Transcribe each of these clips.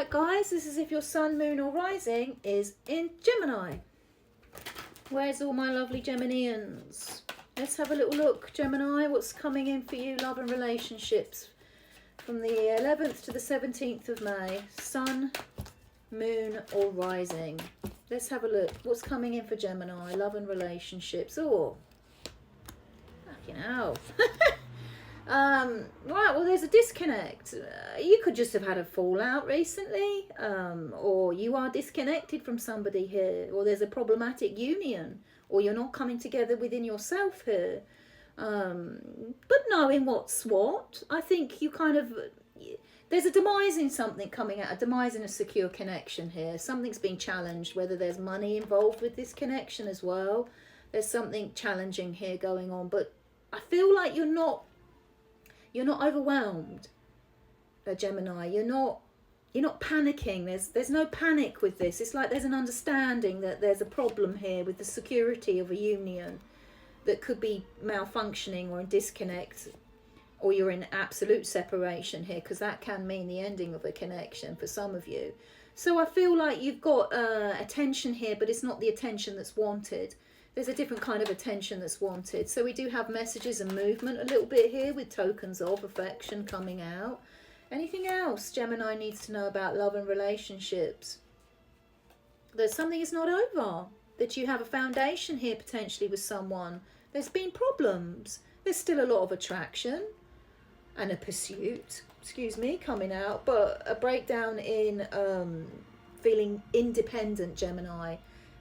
Alright guys, this is if your sun, moon or rising is in Gemini. Where's all my lovely Geminians? Let's have a little look, Gemini, what's coming in for you, love and relationships from the 11th to the 17th of May. Sun, moon or rising. Let's have a look. What's coming in for Gemini, love and relationships? Oh, fucking hell. Right, well, there's a disconnect. You could just have had a fallout recently, or you are disconnected from somebody here, or there's a problematic union, or you're not coming together within yourself here. But knowing what's what, I think you kind of, there's a demise in something coming out, a demise in a secure connection here. Something's being challenged, whether there's money involved with this connection as well. There's something challenging here going on, but I feel like you're not overwhelmed, Gemini. You're not panicking. There's no panic with this. It's like there's an understanding that there's a problem here with the security of a union that could be malfunctioning or in disconnect, or you're in absolute separation here, because that can mean the ending of a connection for some of you. So I feel like you've got attention here, but it's not the attention that's wanted. There's a different kind of attention that's wanted. So we do have messages and movement a little bit here with tokens of affection coming out. Anything else Gemini needs to know about love and relationships? There's something is not over. That you have a foundation here potentially with someone. There's been problems. There's still a lot of attraction and a pursuit, coming out. But a breakdown in feeling independent, Gemini.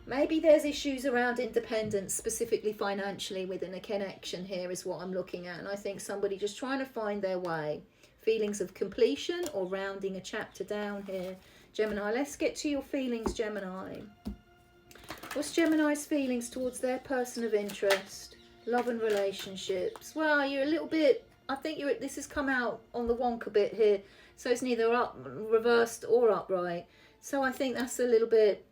Maybe there's issues around independence, specifically financially within a connection here is what I'm looking at. And I think somebody just trying to find their way. Feelings of completion or rounding a chapter down here. Gemini, let's get to your feelings, Gemini. What's Gemini's feelings towards their person of interest? Love and relationships. Well, you're a little bit, I think this has come out on the wonk a bit here. So it's neither up, reversed or upright. So I think that's a little bit,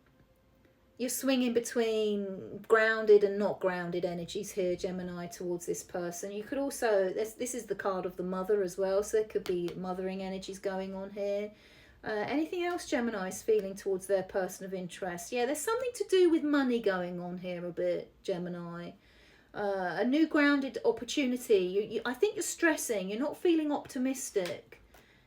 you're swinging between grounded and not grounded energies here, Gemini, towards this person. You could also, this is the card of the mother as well, so there could be mothering energies going on here. Anything else Gemini's feeling towards their person of interest? Yeah, there's something to do with money going on here a bit, Gemini. A new grounded opportunity. I think you're stressing. You're not feeling optimistic.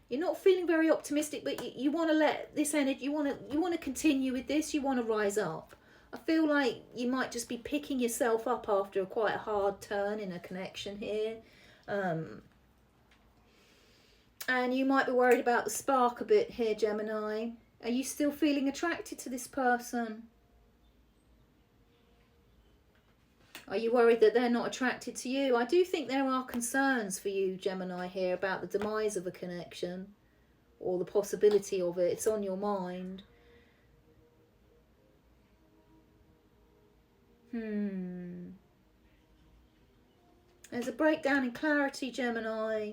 You're not feeling very optimistic, but you want to let this energy, you want to continue with this, you want to rise up. I feel like you might just be picking yourself up after a quite hard turn in a connection here. And you might be worried about the spark a bit here, Gemini. Are you still feeling attracted to this person? Are you worried that they're not attracted to you? I do think there are concerns for you, Gemini, here about the demise of a connection or the possibility of it. It's on your mind. There's a breakdown in clarity, Gemini,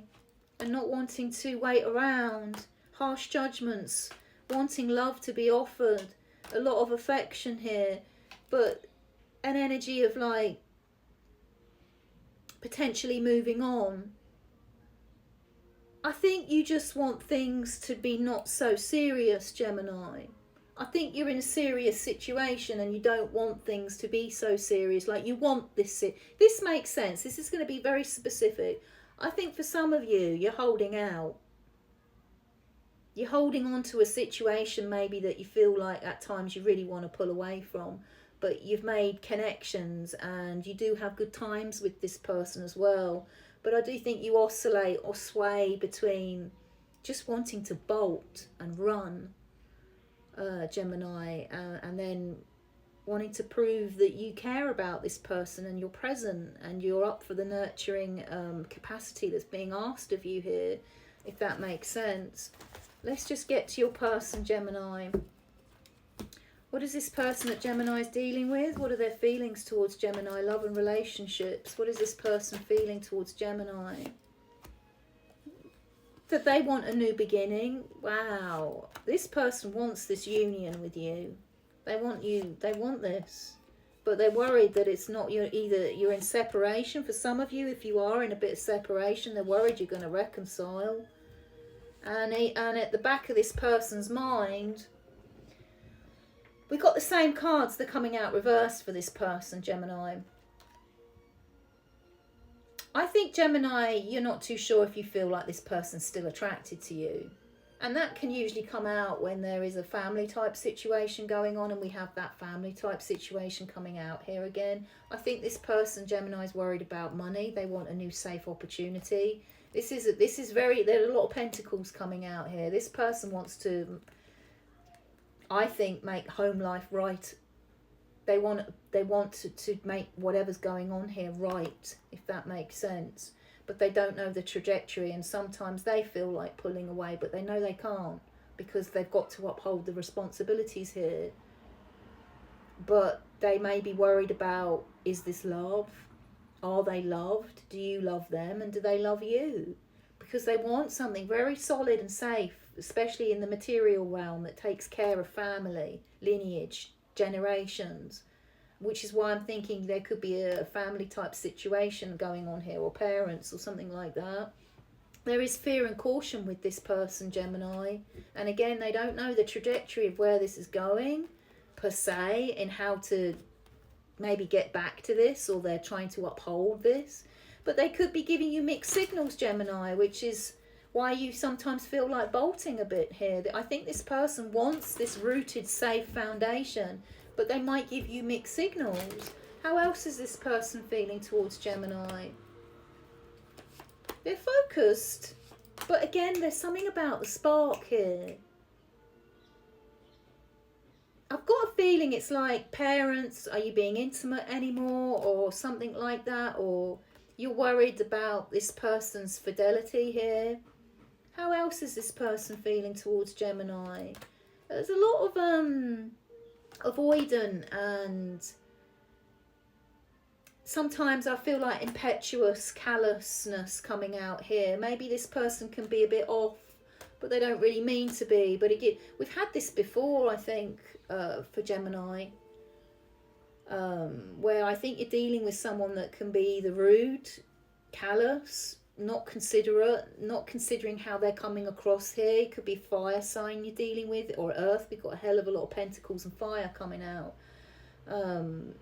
and not wanting to wait around. Harsh judgments, wanting love to be offered. A lot of affection here, but an energy of like potentially moving on. I think you just want things to be not so serious, Gemini. I think you're in a serious situation and you don't want things to be so serious. Like you want this. This makes sense. This is going to be very specific. I think for some of you, you're holding out. You're holding on to a situation maybe that you feel like at times you really want to pull away from. But you've made connections and you do have good times with this person as well. But I do think you oscillate or sway between just wanting to bolt and run, Gemini, and then wanting to prove that you care about this person and you're present and you're up for the nurturing capacity that's being asked of you here, if that makes sense. Let's just get to your person, Gemini. What is this person that Gemini is dealing with? What are their feelings towards Gemini? Love and relationships. What is this person feeling towards Gemini? That they want a new beginning. Wow. This person wants this union with you. They want you. They want this. But they're worried that it's not, either you're in separation. For some of you, if you are in a bit of separation, they're worried you're going to reconcile. And at the back of this person's mind, we got the same cards. They're coming out reversed for this person, Gemini. I think, Gemini, you're not too sure if you feel like this person's still attracted to you. And that can usually come out when there is a family type situation going on, and we have that family type situation coming out here again. I think this person, Gemini, is worried about money. They want a new safe opportunity. This is very, there are a lot of pentacles coming out here. This person wants to, I think, make home life right. They want to make whatever's going on here right, if that makes sense. But they don't know the trajectory, and sometimes they feel like pulling away, but they know they can't because they've got to uphold the responsibilities here. But they may be worried about, is this love? Are they loved? Do you love them? And do they love you? Because they want something very solid and safe, especially in the material realm, that takes care of family, lineage, generations. Which is why I'm thinking there could be a family type situation going on here, or parents or something like that. There is fear and caution with this person, Gemini. And again, they don't know the trajectory of where this is going, per se, and how to maybe get back to this, or they're trying to uphold this. But they could be giving you mixed signals, Gemini, which is why you sometimes feel like bolting a bit here. I think this person wants this rooted, safe foundation, but they might give you mixed signals. How else is this person feeling towards Gemini? They're focused, but again, there's something about the spark here. I've got a feeling it's like, parents, are you being intimate anymore, or something like that, or you're worried about this person's fidelity here. How else is this person feeling towards Gemini? There's a lot of avoidant, and sometimes I feel like impetuous callousness coming out here. Maybe this person can be a bit off, but they don't really mean to be. But again, we've had this before, I think, for Gemini, where I think you're dealing with someone that can be either rude, callous, not considerate, not considering how they're coming across here. It could be fire sign you're dealing with, or earth. We've got a hell of a lot of pentacles and fire coming out. And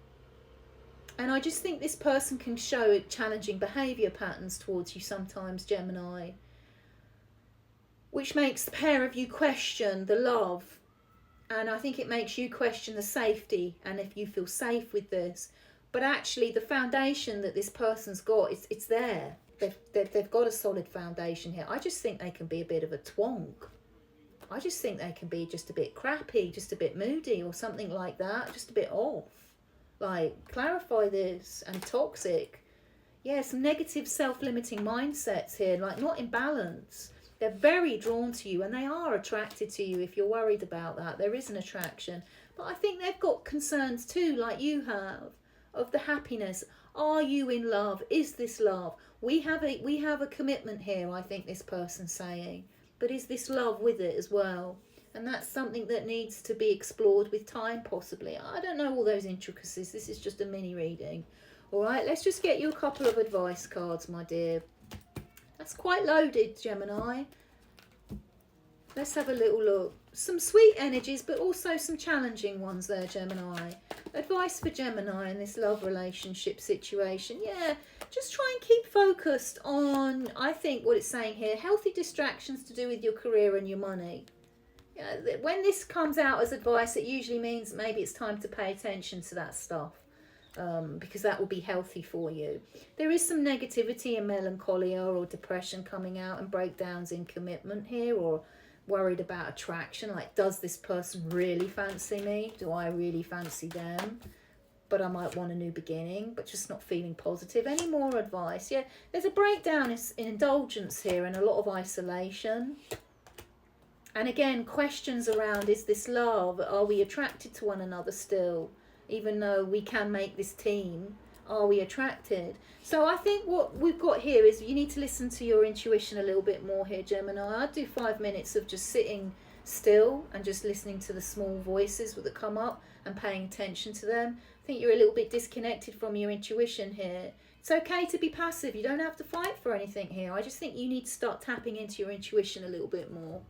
I just think this person can show challenging behaviour patterns towards you sometimes, Gemini, which makes the pair of you question the love. And I think it makes you question the safety, and if you feel safe with this. But actually the foundation that this person's got, it's there. They've got a solid foundation here. I just think they can be a bit of a twonk. I just think they can be just a bit crappy, just a bit moody, or something like that, just a bit off. Like, clarify this, and toxic. Yeah, some negative self-limiting mindsets here, like not in balance. They're very drawn to you, and they are attracted to you if you're worried about that. There is an attraction. But I think they've got concerns too, like you have, of the happiness. Are you in love? Is this love? We have a commitment here, I think this person's saying. But is this love with it as well? And that's something that needs to be explored with time, possibly. I don't know all those intricacies. This is just a mini reading. All right, let's just get you a couple of advice cards, my dear. That's quite loaded, Gemini. Let's have a little look. Some sweet energies, but also some challenging ones there, Gemini. Advice for Gemini in this love relationship situation. Yeah, just try and keep focused on, I think what it's saying here, healthy distractions to do with your career and your money. Yeah, when this comes out as advice, it usually means maybe it's time to pay attention to that stuff. Because that will be healthy for you. There is some negativity and melancholia or depression coming out, and breakdowns in commitment here, or worried about attraction, like, does this person really fancy me? Do I really fancy them? But I might want a new beginning, but just not feeling positive. Any more advice? Yeah, there's a breakdown in indulgence here, and a lot of isolation. And again, questions around, is this love? Are we attracted to one another still? Even though we can make this team, are we attracted? So I think what we've got here is you need to listen to your intuition a little bit more here, Gemini. I'd do 5 minutes of just sitting still and just listening to the small voices that come up and paying attention to them. I think you're a little bit disconnected from your intuition here. It's okay to be passive. You don't have to fight for anything here. I just think you need to start tapping into your intuition a little bit more.